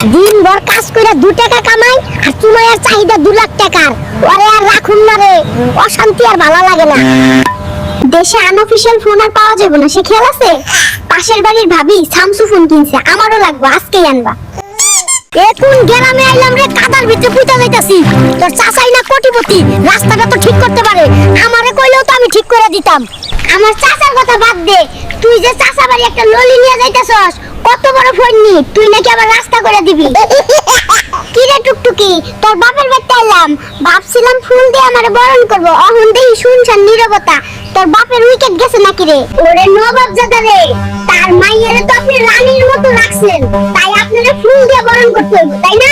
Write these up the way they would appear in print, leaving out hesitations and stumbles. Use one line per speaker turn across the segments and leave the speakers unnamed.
দিনভর কাজ করে 2 টাকা কামাই আর তোমার চাহিদা 2 লাখ টাকার। ওরে আর রাখুন না রে, অশান্তি আর ভালো লাগে না। দেশে আনঅফিশিয়াল ফোন আর পাওয়া যাবে না, সে খেয়াল আছে? পাশের বাড়ির ভাবি স্যামসুং ফোন কিনছে, আমারও লাগবে, আজকেই আনবা। এখন গ্রামে আইলাম রে, কাদার ভিতরে পুইতা যাইতাছি। তোর চাচাই না কোটিপতি, রাস্তাটা তো ঠিক করতে পারে, আমারে কইলেও তো আমি ঠিক করে দিতাম। আমার চাচার কথা বাদ দে, তুই যে চাচা বাড়ি একটা ললি নিয়ে যাইতাছস, কত বড় ফোননি, তুই নাকি আবার রাস্তা করে দিবি। কি রে টুকটুকি, তোর বাপের বাড়িতে এলাম, ভাবছিলাম ফুল দিয়ে আমারে বরণ করব, অহন দেই শুনছান নীরবতা। তোর বাপের উইকেট গেছে নাকি রে? ওরে নবাব জাদা রে, তার মাইয়ারে তো আপনি রানীর মতো রাখছেন, তাই আপনারে ফুল দিয়ে বরণ করতে হইব, তাই না?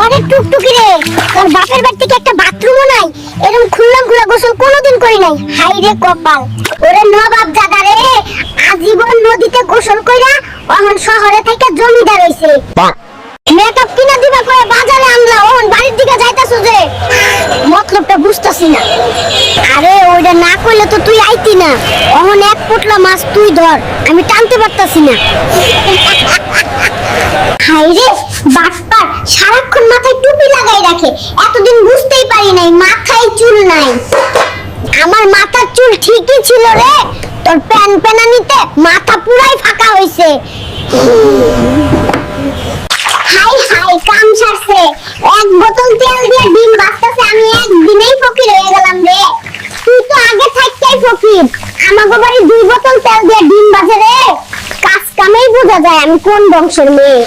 আরে টুকটুকি রে, তোর বাপের বাড়ি থেকে একটা বাথরুমও নাই, এরকম খুললাম খুলা গোসল কোনোদিন করি নাই, হাই রে কপাল। ওরে নবাব জাদা রে, আজীবন নদীতে গোসল কইরা অহন শহরে থেকে জমিদার হইছে। মেকআপ কিনা দিবা কয়ে বাজারে আনলা, ওহন বাড়ির দিকে যাইতাছো যে, মতলবটা বুঝতাছি না। আরে ওইটা না কইলে তো তুই আইতি না, অহন এক পোটলা মাছ তুই ধর, আমি টানতে পারতাছি না। হাই রে বাটপার, সারাক্ষণ মাথায় টুপি লাগাই রাখে, এতদিন বুঝতেই পারি নাই মাথায় চুল নাই। আমার মাথার চুল ঠিকই ছিল রে, তোর প্যান প্যানানিতে মাথা পুরাই ফাঁকা হইছে। হাই হাই, কাম সারছে, এক বোতল তেল দিয়ে ডিম ভাজতেছে, আমি একদিনেই ফকির হয়ে গেলাম রে। তুই তো আগে থাকতেই ফকির, আমাগো বাড়ি 2 বোতল তেল দিয়ে ডিম ভাজে রে, কাজ কামেই বোঝা যায় আমি কোন বংশের মেয়ে।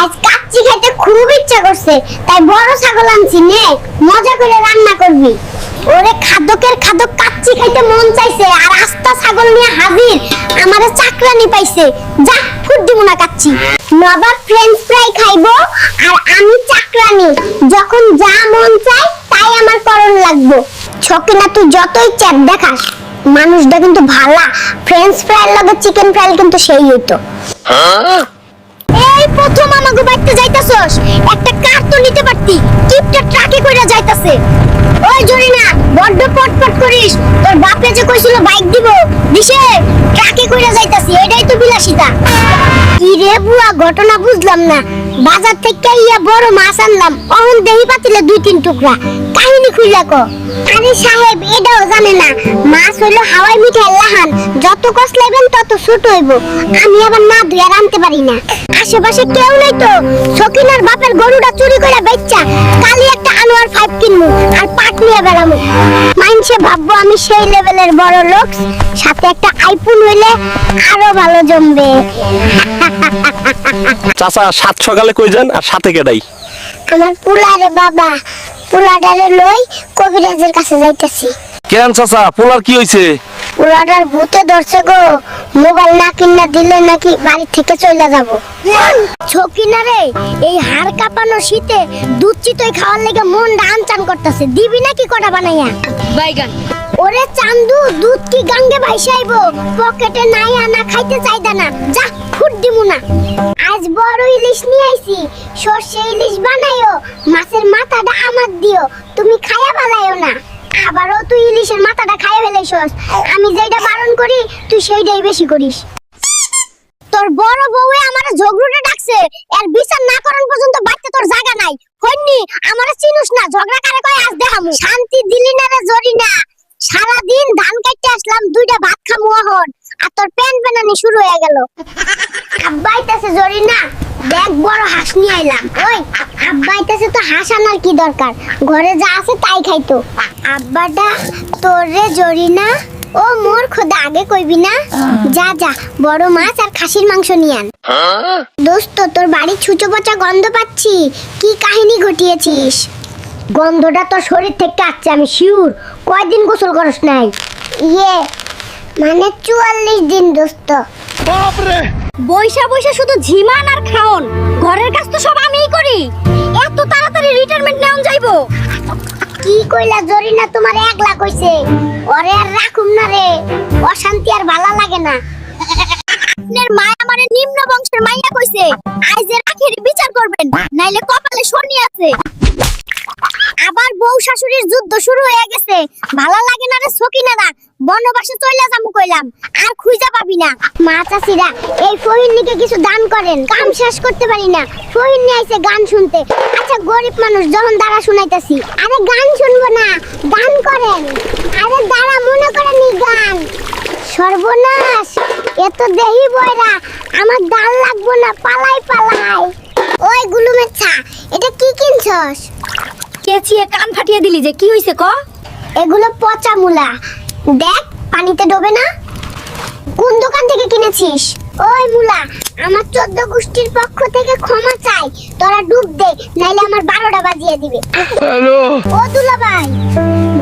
আজ কাচ্চি খেতে খুব ইচ্ছা করছে, তাই বড় ছাগল আনছি, নে মজা করে রান্না করবি। ওরে খাদকের খাদক, কাচ্চি খাইতে মন চাইছে আর আস্তা ছাগল নিয়ে হাজির, আমারে চাকরানি পাইছে, যা ফুট দিব না কাচ্চি। নবাব ফ্রেঞ্চ ফ্রাই খাইবো আর আমি চাকরানি, যখন যা মন চাই তাই আমার করণ লাগবো। ছকিনা তুই যতই চ্যাপ দেখাস, মানুষটা কিন্তু ভালা, ফ্রেঞ্চ ফ্রাইয়ের লগে চিকেন ফ্রাই কিন্তু সেই হইতো। এই প্রথম আমাগো বাইতে যাইতাছস, একটা কার তো নিতে পারতি, কিপটা ট্রাকে কইরা যাইতাছে। ওই জরিনা, বড্ড পটপট করিস, তোর বাপে যে কইছিল বাইক দিব, দিছে, ট্রাকে কইরা যাইতাছি, এটাই তো বিলাসিতা। কি রে বুয়া, ঘটনা বুঝলাম না, বাজার থেকে ইয়া বড় মাছ আনলাম, অহন দেহি পাতিলে 2-3 টুকরা, কাহিনী খুইলা কো। আরে সাহেব, এটাও জানে না, মাছ হইলো হাওয়াই মিঠাই লাহান, যত কসলাইবেন তত ছোট হইব, আমি আবার না ধুইয়া রানতে পারি না। আশেপাশে কেউ নাই তো, সকিনার বাপের গরুটা চুরি করে বেচ্চা, কালি একটা আনোয়ার 5 কিনমু আর পাট নিয়ে বেড়ামু, মাইনসে ভাববো আমি সেই লেভেলের বড় লোক, সাথে একটা আইফোন হইলে আরো ভালো জমবে।
চাচা, 7 সকালে কই যান আর সাথে কেডাই?
আমার পুলারে বাবা, পুলাডারে লই কবিরাজের কাছে যাইতাছি।
কেন চাচা, পোলার কি হইছে?
পুলাডার ভূতে ধরছে গো, মোবাইল না কিনা দিলে নাকি বাড়ি থেকে চলে যাব। ছকিনা রে, এই হাড় কাঁপানো শীতে দুধ চিতই খাওয়ার লাগা মন আনচান করতেছে, দিবি নাকি কটা বানাইয়া? বাইগান। ওরে চান্দু, দুধ কি গাঙ্গে ভাইসাইবো, পকেটে নাই আনা, খাইতে চাইদা না, যা ফুট দিমু না। আজ বড় ইলিশ নিয়ে আইছি, সরষে ইলিশ বানাইও, মাছের মাথাটা আমার দিও, তুমি খায়া বালাইও না। আবারও তুই ইলিশের মাথাটা খাইয়া ফেলাইছস, আমি যেটা বারণ করি তুই সেইটাই বেশি করিস। তোর বড় বউয়ে আমারে ঝগড়ুটে ডাকছে, এর বিচার না করার পর্যন্ত বাড়িতে তোর জায়গা নাই। হইনি আমারে চিনুস না, ঝগড়া কারে কয় আজ দেখামু। শান্তি দিলি না রে জরিনা, সারা দিন ধান কাটতে আসলাম, 2টা ভাত খামু এখন, আর তোর প্যান প্যানানি শুরু হয়ে গেল। আব্বা আইতাছে জরিনা, দেখ বড় হাঁস নিয়ে আইলাম। ওই আব্বা আইতাছে তো হাঁস আনার কি দরকার, ঘরে যা আছে তাই খাইতো। আব্বাটা তোর রে জরিনা, ও মোর খোদা, আগে কইবি না, যা যা বড় মাছ আর খাসির মাংস নিয়ে আন। দোস্ত, তোর বাড়ি ছুঁচো পচা গন্ধ পাচ্ছি, কি কাহিনী ঘটিয়েছিস? গন্ধটা তোর শরীর থেকে আসছে, আমি শিওর। কয়দিন গোসল করস নাই? ইয়ে মানে 44 দিন দোস্ত।
বৈশা বৈশা শুধু ঝিমান আর খাওন, ঘরের কাজ তো সব আমিই করি, এত তাড়াতাড়ি রিটায়ারমেন্ট নেওন যাইবো?
কি কইলা জরিনা, তোমার একলা কইছে, ওরে আর রাখুম না রে, অশান্তি আর ভালো লাগে না।
আপনার মা আমারে নিম্ন বংশের মাইয়া কইছে, আইজের আখেরি বিচার করবেন, নাইলে কপালে শনি আছে।
আবার বউ শাশুড়ির যুদ্ধ শুরু হয়ে গেছে। ভালো লাগে না রে সকিনারা, বনবাসে চইলা যামু কইলাম, আর খুঁজা পাবি না। মা চাচিরা, এই ফহিনীকে কিছু দান করেন, কাম শেষ করতে পারি না। ফহিনী আইছে গান শুনতে। আচ্ছা গরিব মানুষ, যখন দাঁড়া শুনাইতাছি। আরে গান শুনবো না, দান করেন। আরে দাঁড়া, মনে করেন এই গান। সর্বনাশ, এত দেহি বয়রা, আমার দান লাগবো না, পালাই পালাই। ওই গুলুমের ছা, এটা কি কিনছস?
কেচিয়ে কান ফাটিয়ে দিলি যে, কি হইছে ক?
এগুলো পচা মূলা, দেখ পানিতে ডোবে না। কোন দোকান থেকে কিনেছিস? ওই মূলা, আমার 14 গোষ্ঠীর পক্ষ থেকে ক্ষমা চাই। তোরা ডুব দে, নাইলে আমার 12টা বাজিয়ে দিবে। হ্যালো ও দুলাভাই,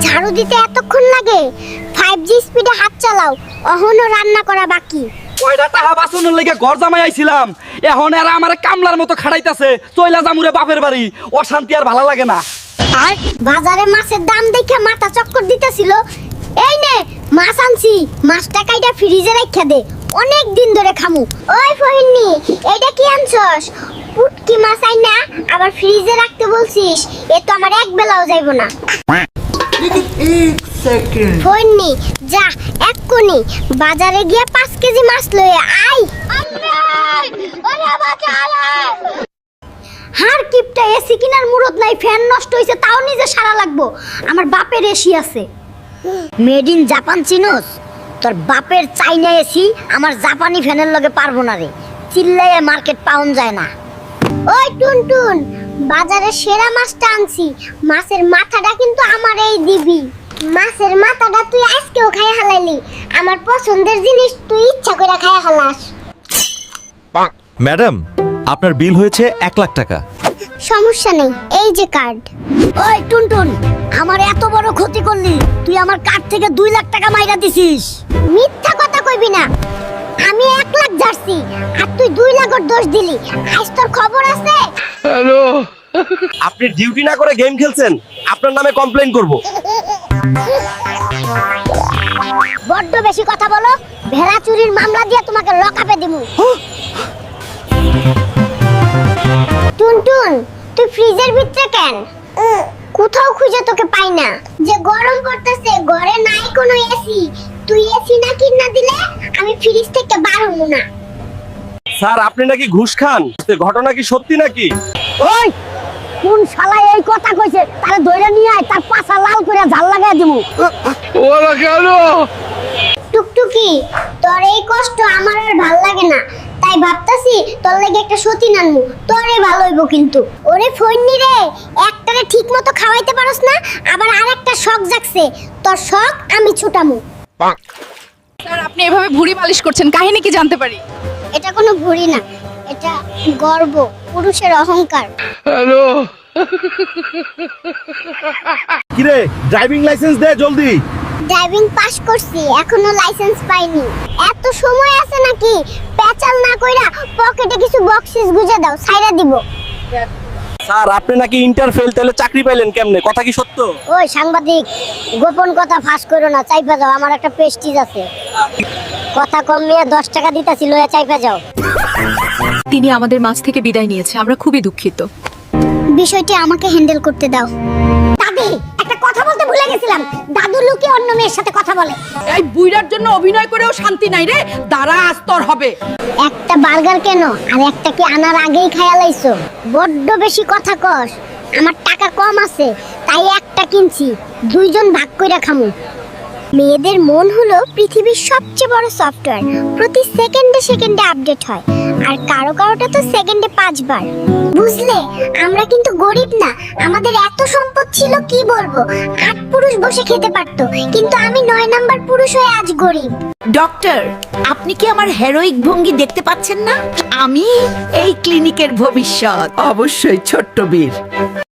ঝাড়ু দিতে এতক্ষণ লাগে? 5G স্পিডে হাত চালাও, অহনো রান্না করা বাকি।
কয়টা টাকা বাঁচানোর লেগে ঘর জামাই আইছিলাম, এখন এরা আমার কামলার মতো খাড়াইতাছে। চইলা জামুরে বাপের বাড়ি, অশান্তি আর ভালো লাগে না।
আর বাজারে মাছের দাম দেখে মাথা চক্কর দিতেছিল। এই নে মাছ আনছি, মাছটা কাইটা ফ্রিজে রাখা দে, অনেক দিন ধরে খামু। ওই ফহিনী, এটা কি আনছস? পুটকি মাছ আই না, আবার ফ্রিজে রাখতে বলছিস? এ তো আমার এক বেলাও যাইব না। ফহিনী যা, এক্ষুনি বাজারে গিয়ে 5 কেজি মাছ লয়ে আই।
হার কিপটা এসি কিনার মুরত নাই, ফ্যান নষ্ট হইছে তাও নিজে সারা লাগবো। আমার বাপের এসি আছে, মেড ইন জাপান। চিনোস? তোর বাপের চাইনা এসি আমার জাপানি ফ্যানের লগে পারবো না রে। চিল্লাইয়ে মার্কেট পাউন যায় না।
ওই টুনটুন, বাজারে সেরা মাছটা আনছি। মাছের মাথাটা কিন্তু আমারই দিবি। মাছের মাথাটা তুই আজকেও খাইয়া হালাইলি, আমার পছন্দের জিনিস তুই ইচ্ছা করে খাইয়া হালাস।
ম্যাডাম, আপনার বিল হয়েছে 1 লাখ টাকা।
সমস্যা নেই, এই যে কার্ড।
ওই টুনটুন, আমার এত বড় ক্ষতি করলি, তুই আমার কার্ড থেকে 2 লাখ টাকা মাইরা দিছিস।
মিথ্যা কথা কইবি না, আমি 1 লাখ জার্সি আর তুই 2 লাখের দোষ দিলি। আজ তোর খবর আছে।
আপনি ডিউটি না করে গেম খেলছেন, আপনার নামে কমপ্লেইন করব।
বড্ড বেশি কথা বলো, ভেড়া চুরির মামলা দিয়ে তোমাকে লকআপে দিমু। টুনটুন, তুই ফ্রিজের ভিতরে কেন? কোথাও খুঁজে তোকে পাই না। যে গরম পড়তেছে, ঘরে নাই কোনো এসি। তুই এসি না কিনা দিলে আমি ফ্রিজ থেকে বার হবো না।
স্যার, আপনি নাকি ঘুষ খান, ঘটনা কি সত্যি নাকি?
ওই কোন শালা এই কথা কইছে, তারে ধইরা নিয়ে আয়, তার পাছা লাল করে ঝাল লাগাই দিমু।
টুকটুকি, তোর এই কষ্ট আমার আর ভাল লাগে না, তাই ভাবতাছি তোর লাগে একটা সতীন আনমু, তোরে ভালো হইব। কিন্তু ওরে ফইন্নি রে, একটারে ঠিক মতো খাওয়াইতে পারস না, আবার আরেকটা শখ জাগছে। তোর শখ আমি ছুটামু।
স্যার, আপনি এভাবে ভুঁড়ি মালিশ করছেন, কাহিনী কি জানতে পারি?
এটা কোনো ভুঁড়ি না, এটা গর্ব, পুরুষের অহংকার।
কিরে, ড্রাইভিং লাইসেন্স দে জলদি।
ড্রাইভিং পাস করছি, এখনো লাইসেন্স পাইনি। এত সময় আছে নাকি? পেচাল না কইরা পকেটে কিছু বক্সিস গুজে দাও, ছাইরা দিব।
স্যার, আপনি নাকি ইন্টার ফেল, তাহলে চাকরি পাইলেন কেমনে? কথা কি সত্য?
ওই সাংবাদিক, গোপন কথা ফাঁস করো না, চাইপা যাও, আমার একটা প্রেস্টিজ আছে। কথা কম নিয়ে 10 টাকা দিতাছি, লয়ে চাইপা যাও।
তিনি আমাদের মাঝ থেকে বিদায় নিয়েছে, আমরা খুবই দুঃখিত।
বিষয়টি আমাকে হ্যান্ডেল করতে দাও। দাদি, একটা কথা বলতে ভুলে গেছিলাম। দাদু লুকিয়ে অন্য মেয়ের সাথে কথা বলে।
এই বুইড়ার জন্য অভিনয় করেও শান্তি নাই রে, দাঁড়া আস্তর হবে।
একটা বার্গার কেন, আর একটা কি আনার আগেই খাইয়া লাইছো? বড্ড বেশি কথা কস। আমার টাকা কম আছে, তাই একটা কিনছি, 2 জন ভাগ কইরা খামু। মেয়েদের মন হলো পৃথিবীর সবচেয়ে বড় সফটওয়্যার, প্রতি সেকেন্ডে সেকেন্ডে আপডেট হয়, আর কারো কারোটা তো সেকেন্ডে 5 বার। বুঝলে, আমরা কিন্তু গরিব না, আমাদের এত সম্পদ ছিল কি বলবো। 8 পুরুষ বসে খেতে পারতো, কিন্তু আমি 9 নাম্বার পুরুষ হয়ে আজ গরিব।
ডক্টর, আপনি কি আমার হেরোইক ভঙ্গি দেখতে পাচ্ছেন না? আমি এই ক্লিনিকের ভবিষ্যৎ। অবশ্যই ছোট্ট বীর।